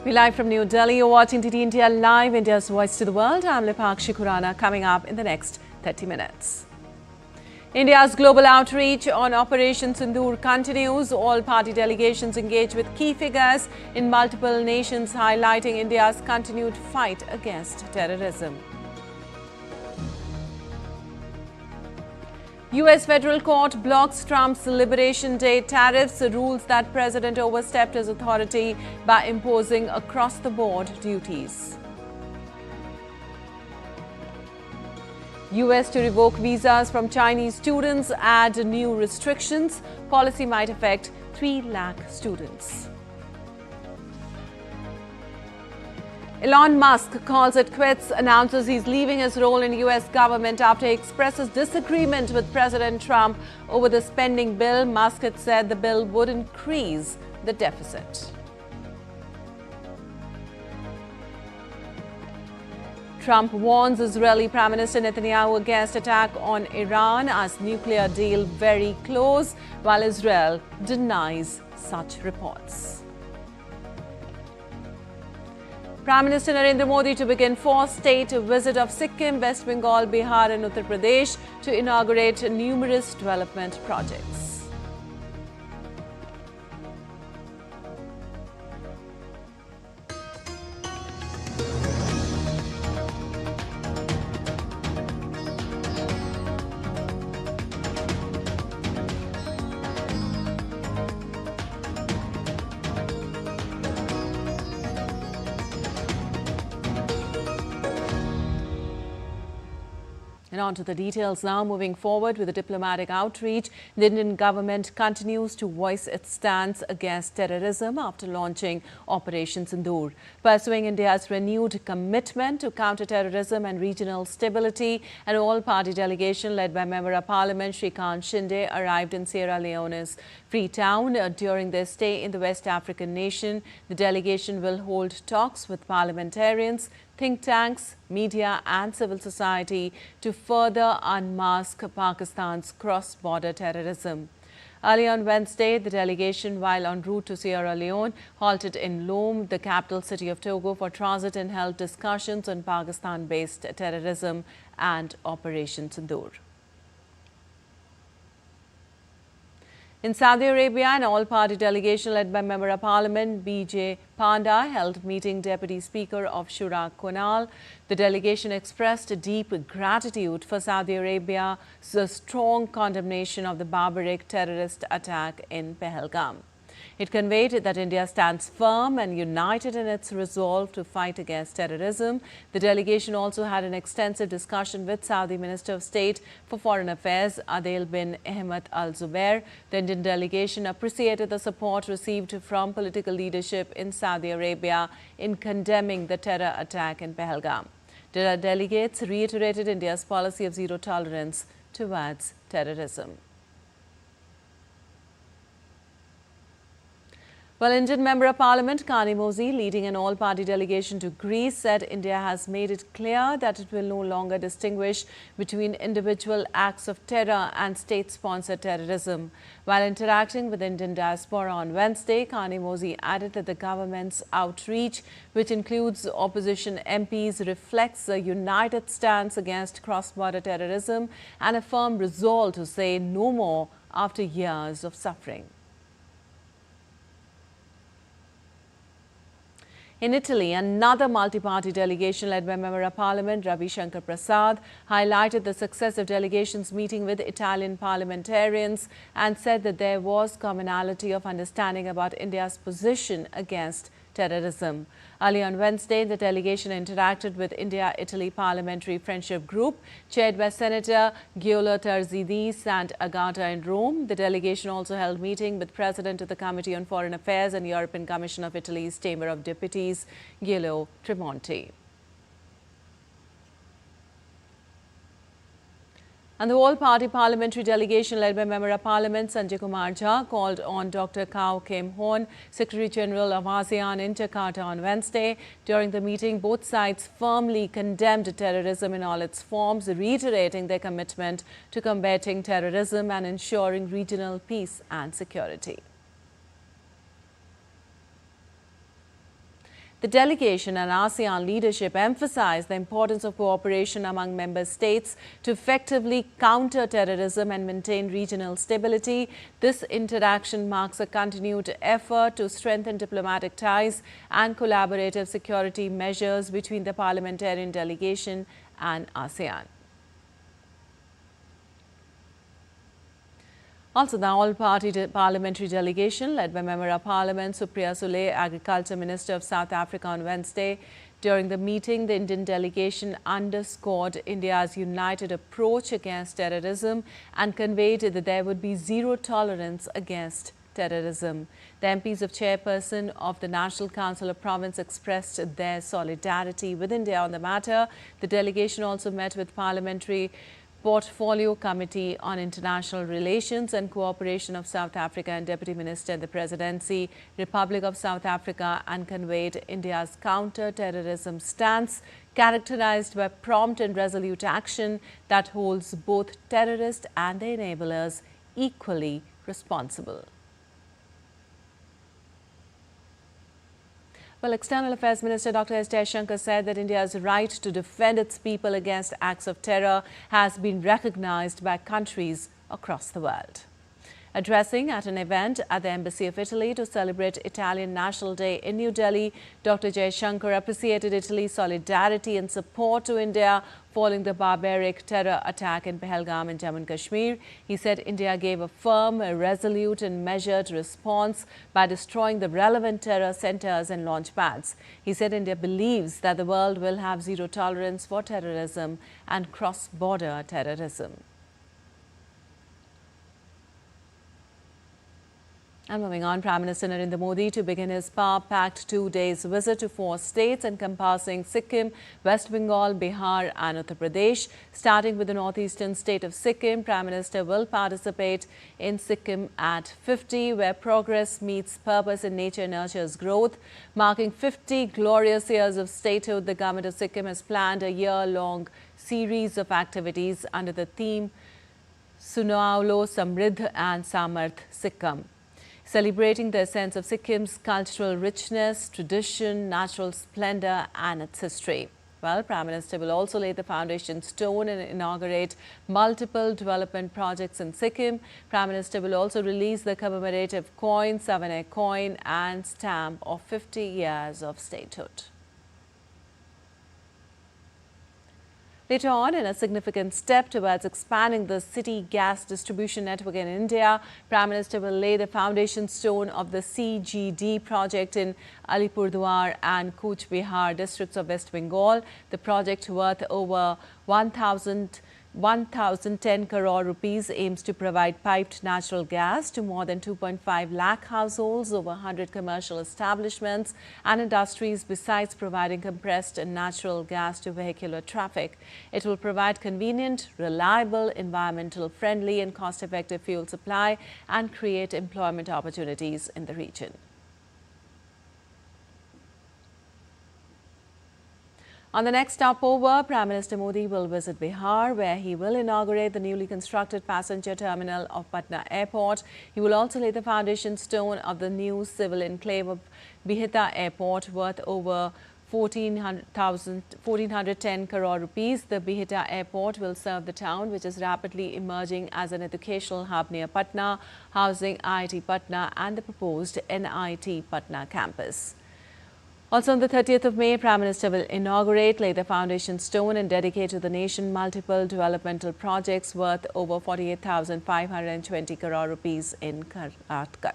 We're live from New Delhi. You're watching TT India Live, India's Voice to the World. I'm Lipakshi Khurana. Coming up in the next 30 minutes. India's global outreach on Operation Sindoor continues. All party delegations engage with key figures in multiple nations, highlighting India's continued fight against terrorism. US federal court blocks Trump's Liberation Day tariffs, rules that President overstepped his authority by imposing across-the-board duties. US to revoke visas from Chinese students, add new restrictions. Policy might affect 3 lakh students. Elon Musk calls it quits, announces he's leaving his role in US government after he expresses disagreement with President Trump over the spending bill. Musk had said the bill would increase the deficit. Trump warns Israeli Prime Minister Netanyahu against attack on Iran as nuclear deal very close, while Israel denies such reports. Prime Minister Narendra Modi to begin 4-state visit of Sikkim, West Bengal, Bihar and Uttar Pradesh to inaugurate numerous development projects. And on to the details now. Moving forward with the diplomatic outreach, the Indian government continues to voice its stance against terrorism after launching Operation Sindoor. Pursuing India's renewed commitment to counter-terrorism and regional stability, an all-party delegation led by Member of Parliament Shrikant Shinde arrived in Sierra Leone's Freetown. During their stay in the West African nation, the delegation will hold talks with parliamentarians, think tanks, media and civil society to further unmask Pakistan's cross-border terrorism. Early on Wednesday, the delegation, while en route to Sierra Leone, halted in Lome, the capital city of Togo, for transit and held discussions on Pakistan-based terrorism and Operation Sindoor. In Saudi Arabia, an all-party delegation led by Member of Parliament B.J. Panda held meeting Deputy Speaker of Shura Kunal. The delegation expressed deep gratitude for Saudi Arabia's strong condemnation of the barbaric terrorist attack in Pahalgam. It conveyed that India stands firm and united in its resolve to fight against terrorism. The delegation also had an extensive discussion with Saudi Minister of State for Foreign Affairs Adel bin Ahmed Al Zubair. The Indian delegation appreciated the support received from political leadership in Saudi Arabia in condemning the terror attack in Pahalgam. The delegates reiterated India's policy of zero tolerance towards terrorism. Well, Indian Member of Parliament Kani Mozi, leading an all-party delegation to Greece, said India has made it clear that it will no longer distinguish between individual acts of terror and state-sponsored terrorism. While interacting with Indian diaspora on Wednesday, Kani Mozi added that the government's outreach, which includes opposition MPs, reflects a united stance against cross-border terrorism and a firm resolve to say no more after years of suffering. In Italy, another multi-party delegation led by Member of Parliament Ravi Shankar Prasad highlighted the success of delegations meeting with Italian parliamentarians and said that there was commonality of understanding about India's position against terrorism. Early on Wednesday, the delegation interacted with India-Italy Parliamentary Friendship Group, chaired by Senator Giulio Tarzidis and Agata in Rome. The delegation also held meeting with President of the Committee on Foreign Affairs and European Commission of Italy's Chamber of Deputies, Giulio Tremonti. And the all-party parliamentary delegation led by Member of Parliament Sanjay Kumar Jha called on Dr. Kao Kim Hoon, Secretary General of ASEAN in Jakarta on Wednesday. During the meeting, both sides firmly condemned terrorism in all its forms, reiterating their commitment to combating terrorism and ensuring regional peace and security. The delegation and ASEAN leadership emphasized the importance of cooperation among member states to effectively counter terrorism and maintain regional stability. This interaction marks a continued effort to strengthen diplomatic ties and collaborative security measures between the parliamentarian delegation and ASEAN. Also, the all-party parliamentary delegation led by Member of Parliament Supriya Sule, Agriculture Minister of South Africa, on Wednesday. During the meeting, the Indian delegation underscored India's united approach against terrorism and conveyed that there would be zero tolerance against terrorism. The MPs of Chairperson of the National Council of Province expressed their solidarity with India on the matter. The delegation also met with Parliamentary Portfolio Committee on International Relations and Cooperation of South Africa and Deputy Minister in the Presidency, Republic of South Africa, and conveyed India's counter-terrorism stance, characterized by prompt and resolute action that holds both terrorists and their enablers equally responsible. Well, External Affairs Minister Dr. S. Jaishankar said that India's right to defend its people against acts of terror has been recognized by countries across the world. Addressing at an event at the Embassy of Italy to celebrate Italian National Day in New Delhi, Dr. Jaishankar appreciated Italy's solidarity and support to India following the barbaric terror attack in Pahalgam in Jammu and Kashmir. He said India gave a firm, resolute and measured response by destroying the relevant terror centers and launch pads. He said India believes that the world will have zero tolerance for terrorism and cross-border terrorism. And moving on, Prime Minister Narendra Modi to begin his power-packed 2-day visit to 4 states encompassing Sikkim, West Bengal, Bihar and Uttar Pradesh. Starting with the northeastern state of Sikkim, Prime Minister will participate in Sikkim at 50, where progress meets purpose and nature nurtures growth. Marking 50 glorious years of statehood, the government of Sikkim has planned a year-long series of activities under the theme Sunaulo Samridh and Samarth Sikkim, celebrating the essence of Sikkim's cultural richness, tradition, natural splendor and its history. Well, Prime Minister will also lay the foundation stone and inaugurate multiple development projects in Sikkim. Prime Minister will also release the commemorative coin, souvenir coin and stamp of 50 years of statehood. Later on, in a significant step towards expanding the city gas distribution network in India, Prime Minister will lay the foundation stone of the CGD project in Alipurduar and Cooch Behar districts of West Bengal. The project, worth over 1,010 crore rupees, aims to provide piped natural gas to more than 2.5 lakh households, over 100 commercial establishments and industries, besides providing compressed and natural gas to vehicular traffic. It will provide convenient, reliable, environmental friendly and cost-effective fuel supply and create employment opportunities in the region. On the next stopover, Prime Minister Modi will visit Bihar, where he will inaugurate the newly constructed passenger terminal of Patna Airport. He will also lay the foundation stone of the new civil enclave of Bihita Airport, worth over 1,410 crore rupees. The Bihita Airport will serve the town, which is rapidly emerging as an educational hub near Patna, housing IIT Patna and the proposed NIT Patna campus. Also on the 30th of May, Prime Minister will inaugurate, lay the foundation stone and dedicate to the nation multiple developmental projects worth over 48,520 crore rupees in Karnataka.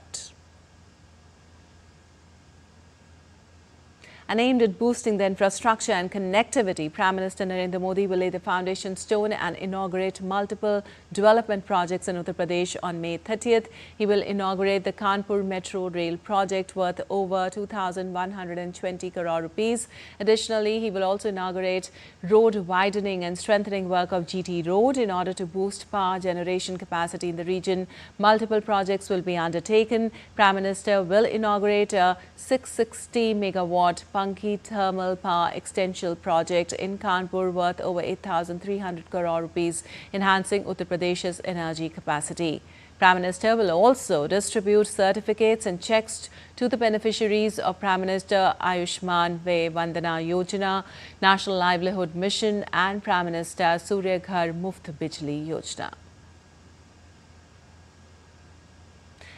And aimed at boosting the infrastructure and connectivity, Prime Minister Narendra Modi will lay the foundation stone and inaugurate multiple development projects in Uttar Pradesh on May 30th. He will inaugurate the Kanpur Metro Rail project worth over 2,120 crore rupees. Additionally, he will also inaugurate road widening and strengthening work of GT Road in order to boost power generation capacity in the region. Multiple projects will be undertaken. Prime Minister will inaugurate a 660 megawatt Panki Thermal Power Extension project in Kanpur worth over 8,300 crore rupees, enhancing Uttar Pradesh's energy capacity. Prime Minister will also distribute certificates and checks to the beneficiaries of Prime Minister Ayushman Vandana Yojana, National Livelihood Mission and Prime Minister Surya Ghar Muft Bijli Yojana.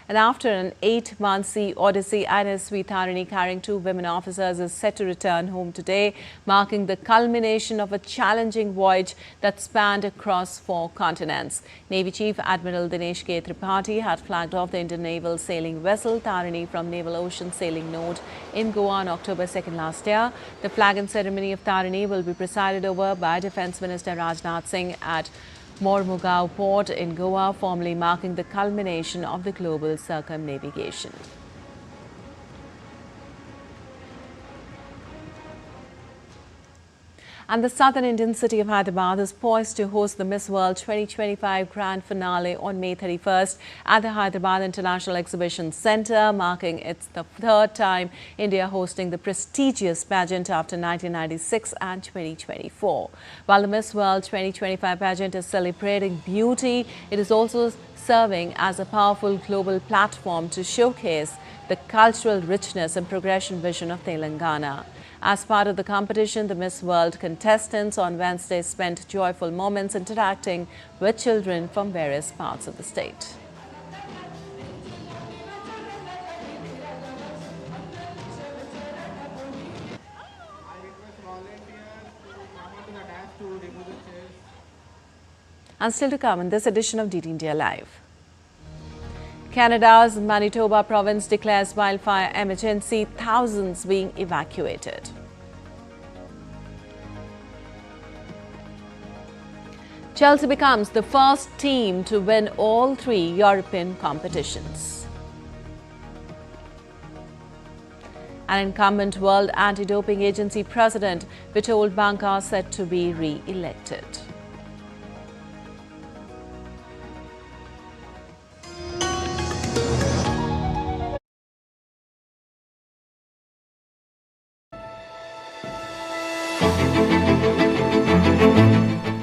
And after an 8-month sea odyssey, INSV Tarini carrying 2 women officers is set to return home today, marking the culmination of a challenging voyage that spanned across 4 continents. Navy Chief Admiral Dinesh K. Tripathi had flagged off the Indian Naval Sailing Vessel Tarini from Naval Ocean Sailing Node in Goa on October 2nd last year. The flag-in ceremony of Tarini will be presided over by Defence Minister Rajnath Singh at Mormugao port in Goa, formally marking the culmination of the global circumnavigation. And the southern Indian city of Hyderabad is poised to host the Miss World 2025 Grand Finale on May 31st at the Hyderabad International Exhibition Centre, marking its the 3rd time India hosting the prestigious pageant after 1996 and 2024. While the Miss World 2025 pageant is celebrating beauty, it is also serving as a powerful global platform to showcase the cultural richness and progression vision of Telangana. As part of the competition, the Miss World contestants on Wednesday spent joyful moments interacting with children from various parts of the state. And still to come in this edition of DD India Live. Canada's Manitoba province declares wildfire emergency, thousands being evacuated. Chelsea becomes the first team to win all 3 European competitions. An incumbent World Antidoping Agency president, Vitol Banka, said to be re-elected.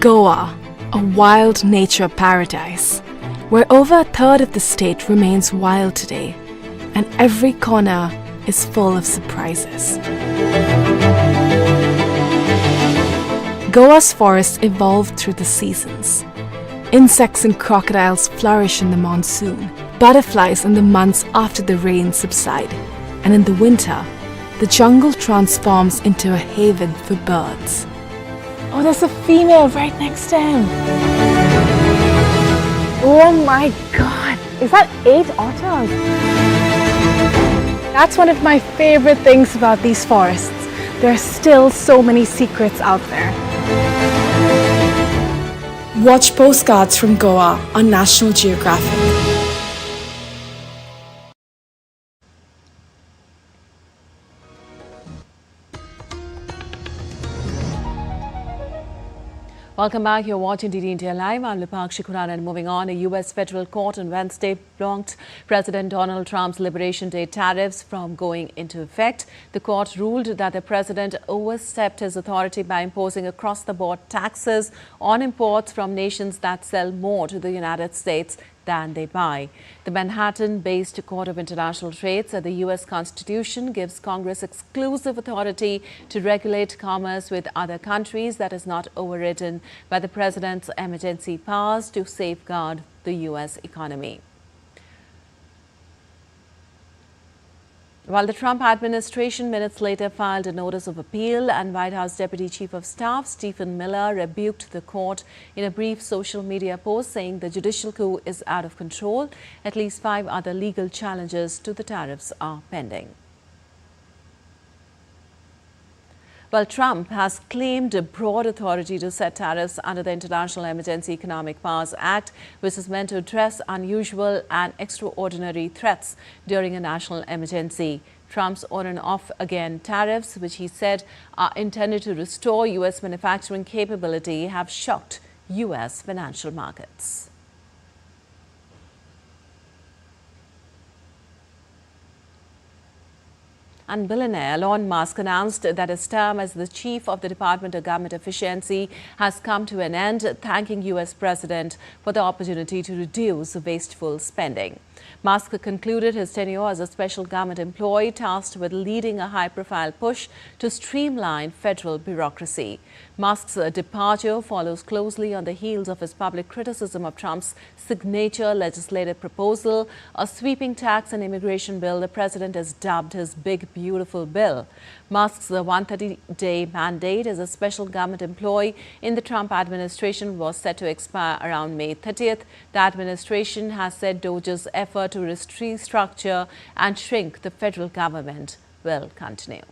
Goa, a wild nature paradise, where over a third of the state remains wild today, and every corner is full of surprises. Goa's forests evolve through the seasons. Insects and crocodiles flourish in the monsoon, butterflies in the months after the rains subside, and in the winter, the jungle transforms into a haven for birds. Oh, there's a female right next to him. Oh my God, is that 8 otters? That's one of my favorite things about these forests. There are still so many secrets out there. Watch postcards from Goa on National Geographic. Welcome back. You're watching DD India Live. I'm Lipakshi Khurana, and moving on, a US federal court on Wednesday blocked President Donald Trump's Liberation Day tariffs from going into effect. The court ruled that the president overstepped his authority by imposing across-the-board taxes on imports from nations that sell more to the United States than they buy. The Manhattan-based Court of International Trade said the U.S. Constitution gives Congress exclusive authority to regulate commerce with other countries that is not overridden by the president's emergency powers to safeguard the U.S. economy. While the Trump administration minutes later filed a notice of appeal, and White House Deputy Chief of Staff Stephen Miller rebuked the court in a brief social media post, saying the judicial coup is out of control. At least 5 other legal challenges to the tariffs are pending. Well, Trump has claimed a broad authority to set tariffs under the International Emergency Economic Powers Act, which is meant to address unusual and extraordinary threats during a national emergency. Trump's on and off again tariffs, which he said are intended to restore U.S. manufacturing capability, have shocked U.S. financial markets. And billionaire Elon Musk announced that his term as the chief of the Department of Government Efficiency has come to an end, thanking US President for the opportunity to reduce wasteful spending. Musk concluded his tenure as a special government employee tasked with leading a high-profile push to streamline federal bureaucracy. Musk's departure follows closely on the heels of his public criticism of Trump's signature legislative proposal, a sweeping tax and immigration bill the president has dubbed his Big Beautiful Bill. Musk's 130-day mandate as a special government employee in the Trump administration was set to expire around May 30th. The administration has said DOJ's effort to restructure and shrink the federal government will continue.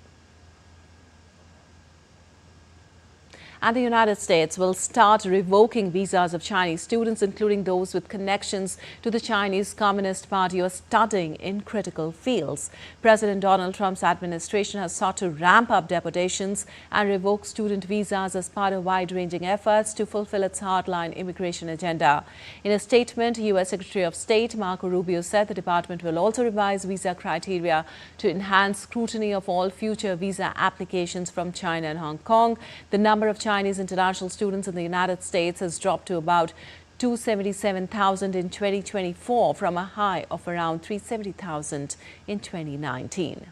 And the United States will start revoking visas of Chinese students, including those with connections to the Chinese Communist Party or studying in critical fields. President Donald Trump's administration has sought to ramp up deportations and revoke student visas as part of wide-ranging efforts to fulfill its hardline immigration agenda. In a statement, U.S. Secretary of State Marco Rubio said the department will also revise visa criteria to enhance scrutiny of all future visa applications from China and Hong Kong. The number of Chinese international students in the United States has dropped to about 277,000 in 2024 from a high of around 370,000 in 2019.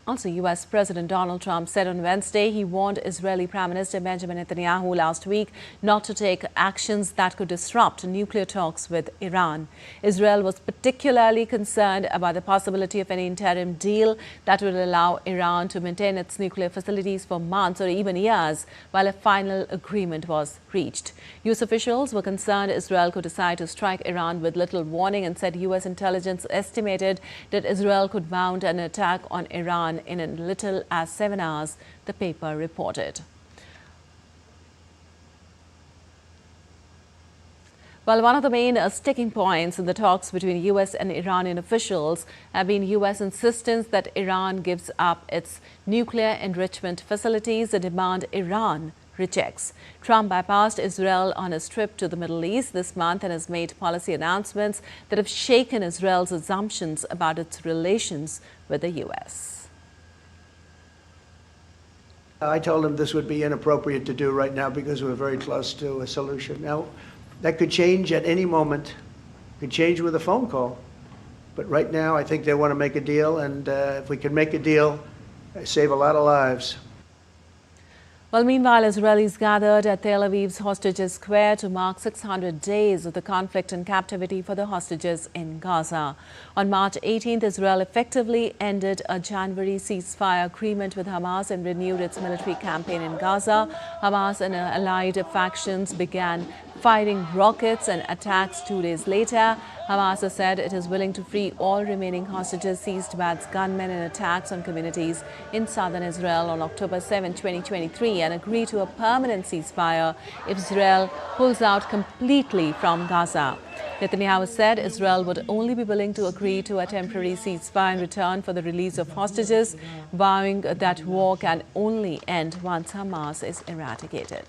Also, U.S. President Donald Trump said on Wednesday he warned Israeli Prime Minister Benjamin Netanyahu last week not to take actions that could disrupt nuclear talks with Iran. Israel was particularly concerned about the possibility of an interim deal that would allow Iran to maintain its nuclear facilities for months or even years while a final agreement was reached. U.S. officials were concerned Israel could decide to strike Iran with little warning and said U.S. intelligence estimated that Israel could mount an attack on Iran in as little as 7 hours, the paper reported. Well, one of the main sticking points in the talks between U.S. and Iranian officials have been U.S. insistence that Iran gives up its nuclear enrichment facilities, a demand Iran rejects. Trump bypassed Israel on his trip to the Middle East this month and has made policy announcements that have shaken Israel's assumptions about its relations with the U.S. I told him this would be inappropriate to do right now because we're very close to a solution. Now, that could change at any moment. It could change with a phone call. But right now, I think they want to make a deal, and if we can make a deal, save a lot of lives. Well, meanwhile, Israelis gathered at Tel Aviv's Hostages Square to mark 600 days of the conflict and captivity for the hostages in Gaza. On March 18th, Israel effectively ended a January ceasefire agreement with Hamas and renewed its military campaign in Gaza. Hamas and allied factions began firing rockets and attacks 2 days later. Hamas has said it is willing to free all remaining hostages seized by its gunmen in attacks on communities in southern Israel on October 7, 2023 and agree to a permanent ceasefire if Israel pulls out completely from Gaza. Netanyahu said Israel would only be willing to agree to a temporary ceasefire in return for the release of hostages, vowing that war can only end once Hamas is eradicated.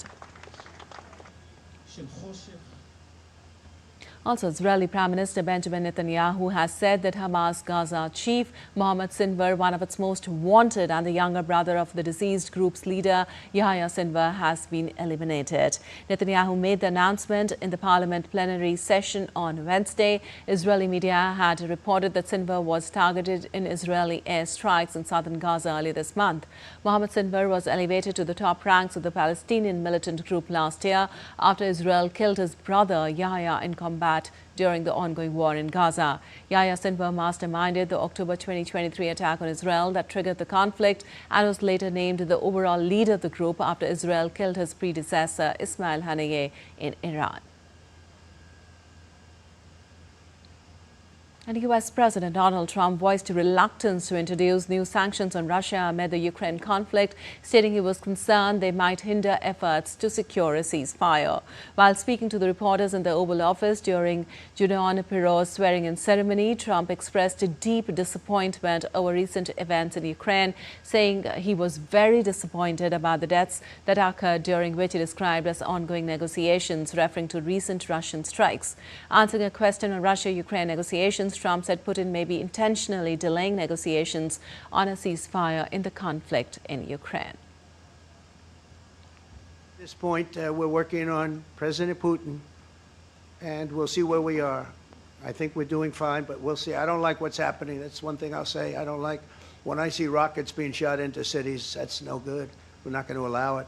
Also, Israeli Prime Minister Benjamin Netanyahu has said that Hamas Gaza chief Mohammed Sindoor, one of its most wanted and the younger brother of the deceased group's leader Yahya Sinwar, has been eliminated. Netanyahu made the announcement in the parliament plenary session on Wednesday. Israeli media had reported that Sinwar was targeted in Israeli airstrikes in southern Gaza earlier this month. Mohammed Sinwar was elevated to the top ranks of the Palestinian militant group last year after Israel killed his brother Yahya in combat during the ongoing war in Gaza. Yahya Sinwar masterminded the October 2023 attack on Israel that triggered the conflict and was later named the overall leader of the group after Israel killed his predecessor Ismail Haniyeh in Iran. And U.S. President Donald Trump voiced reluctance to introduce new sanctions on Russia amid the Ukraine conflict, stating he was concerned they might hinder efforts to secure a ceasefire. While speaking to the reporters in the Oval Office during Julian Pirro's swearing-in ceremony, Trump expressed a deep disappointment over recent events in Ukraine, saying he was very disappointed about the deaths that occurred during which he described as ongoing negotiations, referring to recent Russian strikes. Answering a question on Russia-Ukraine negotiations, negotiations, Trump said Putin may be intentionally delaying negotiations on a ceasefire in the conflict in Ukraine. At this point, we're working on President Putin, and we'll see where we are. I think we're doing fine, but we'll see. I don't like what's happening. That's one thing I'll say. I don't like when I see rockets being shot into cities. That's no good. We're not going to allow it.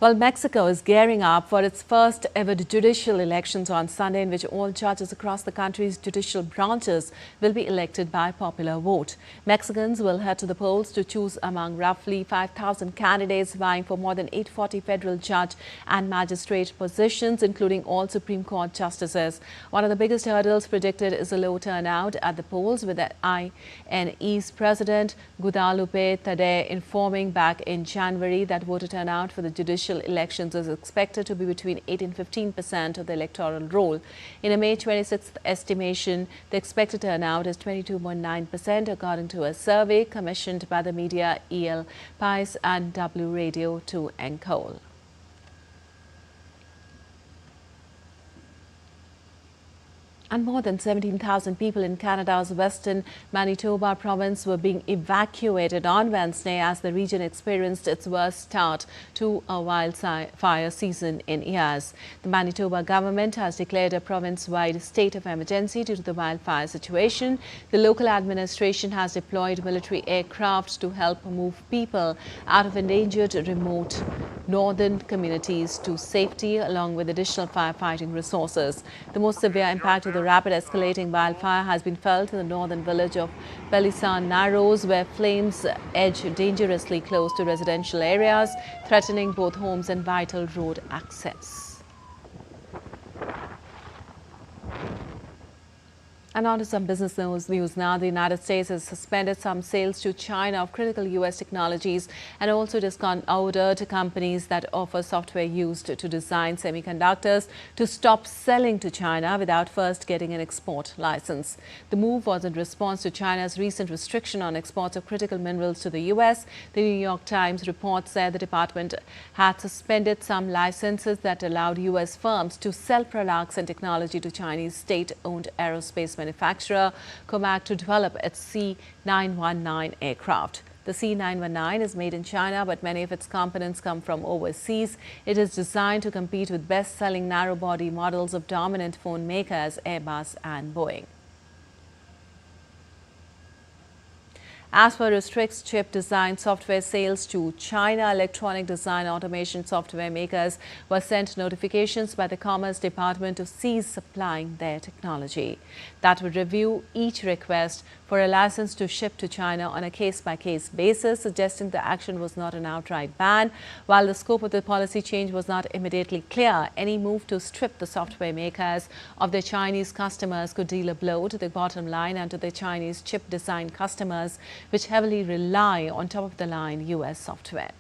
Well, Mexico is gearing up for its first ever judicial elections on Sunday, in which all judges across the country's judicial branches will be elected by popular vote. Mexicans will head to the polls to choose among roughly 5,000 candidates vying for more than 840 federal judge and magistrate positions, including all Supreme Court justices. One of the biggest hurdles predicted is a low turnout at the polls, with the INE's president Guadalupe Tadei informing back in January that voter turnout for the judicial elections is expected to be between 8 and 15% of the electoral roll. In a May 26th estimation, the expected turnout is 22.9%, according to a survey commissioned by the media El País and W Radio to Encol. And more than 17,000 people in Canada's western Manitoba province were being evacuated on Wednesday as the region experienced its worst start to a wildfire season in years. The Manitoba government has declared a province-wide state of emergency due to the wildfire situation. The local administration has deployed military aircraft to help move people out of endangered remote northern communities to safety, along with additional firefighting resources. The most severe impact of the rapid escalating wildfire has been felt in the northern village of Pelisan Narrows, where flames edge dangerously close to residential areas, threatening both homes and vital road access. And on to some business news now. The United States has suspended some sales to China of critical U.S. technologies and also ordered companies that offer software used to design semiconductors to stop selling to China without first getting an export license. The move was in response to China's recent restriction on exports of critical minerals to the U.S. The New York Times report said the department had suspended some licenses that allowed U.S. firms to sell products and technology to Chinese state-owned aerospace manufacturer Comac to develop its C919 aircraft. The C919 is made in China, but many of its components come from overseas. It is designed to compete with best-selling narrow-body models of dominant phone makers Airbus and Boeing. ASPA restricts chip design software sales to China. Electronic design automation software makers were sent notifications by the Commerce Department to cease supplying their technology. That would review each request for a license to ship to China on a case-by-case basis, suggesting the action was not an outright ban. While the scope of the policy change was not immediately clear, any move to strip the software makers of their Chinese customers could deal a blow to the bottom line and to the Chinese chip design customers, which heavily rely on top-of-the-line U.S. software.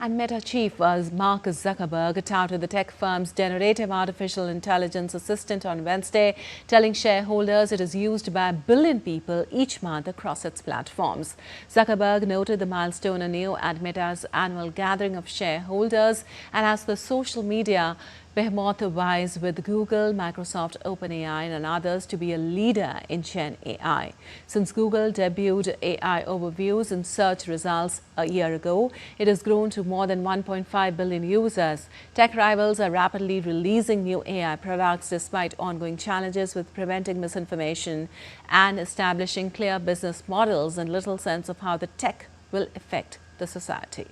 And Meta chief Mark Zuckerberg touted the tech firm's generative artificial intelligence assistant on Wednesday, telling shareholders it is used by 1 billion people each month across its platforms. Zuckerberg noted the milestone anew at Meta's annual gathering of shareholders and as the social media behemoth vies with Google, Microsoft, OpenAI and others to be a leader in Gen AI. Since Google debuted AI overviews in search results a year ago, it has grown to more than 1.5 billion users. Tech rivals are rapidly releasing new AI products despite ongoing challenges with preventing misinformation and establishing clear business models and little sense of how the tech will affect the society.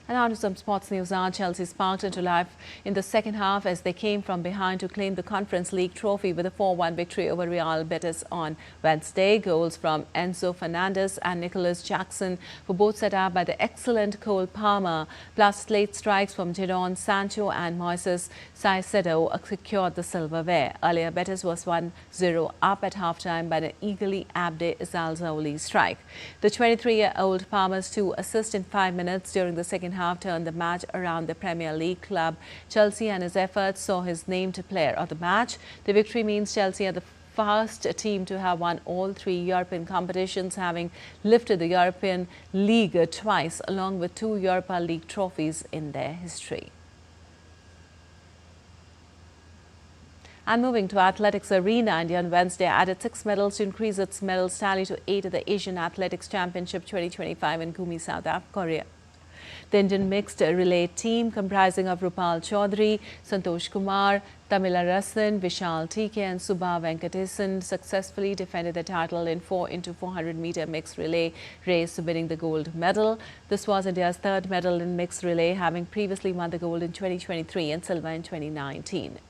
And on to some sports news now. Chelsea sparked into life in the second half as they came from behind to claim the Conference League trophy with a 4-1 victory over Real Betis on Wednesday. Goals from Enzo Fernandez and Nicholas Jackson were both set up by the excellent Cole Palmer, plus late strikes from Jadon Sancho and Moises Caicedo secured the silverware. Earlier, Betis was 1-0 up at halftime by an eagerly Abde Zalzaouli strike. The 23-year-old Palmer's 2 assists in 5 minutes during the second half turned the match around. The Premier League club Chelsea and his efforts saw his named player of the match. The victory means Chelsea are the first team to have won all 3 European competitions, having lifted the European League twice, along with 2 Europa League trophies in their history. And moving to athletics arena, India on Wednesday added 6 medals to increase its medals tally to 8 at the Asian Athletics Championship 2025 in Gumi, South Korea. The Indian mixed relay team, comprising of Rupal Chaudhary, Santosh Kumar, Tamila Rasan, Vishal TK and Subha Venkatesan, successfully defended the title in 4x400 meter mixed relay race, winning the gold medal. This was India's third medal in mixed relay, having previously won the gold in 2023 and silver in 2019.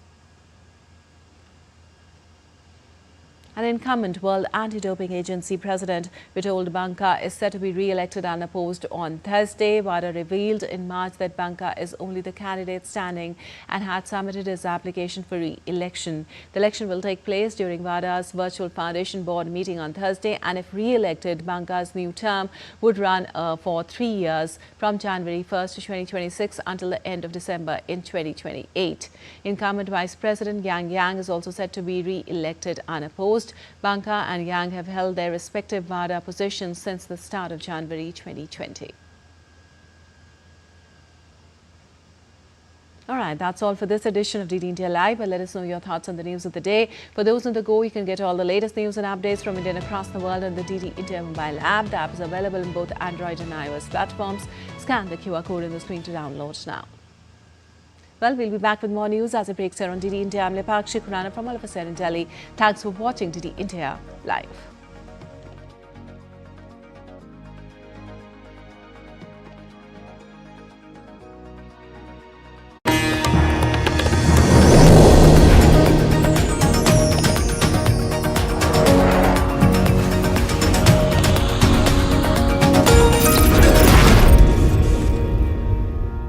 An incumbent World Antidoping Agency President Vitold Banka is set to be re-elected unopposed on Thursday. WADA revealed in March that Banka is only the candidate standing and had submitted his application for re-election. The election will take place during WADA's virtual foundation board meeting on Thursday, and if re-elected, Banka's new term would run for 3 years from January 1st to 2026 until the end of December in 2028. Incumbent Vice President Yang is also set to be re-elected unopposed. Banka and Yang have held their respective WADA positions since the start of January 2020. All right, that's all for this edition of DD India Live. But let us know your thoughts on the news of the day. For those on the go, you can get all the latest news and updates from India and across the world on the DD India mobile app. The app is available in both Android and iOS platforms. Scan the QR code on the screen to download now. Well, we'll be back with more news as it breaks here on DD India. I'm Lepakshi Khurana from all of us here in Delhi. Thanks for watching DD India Live.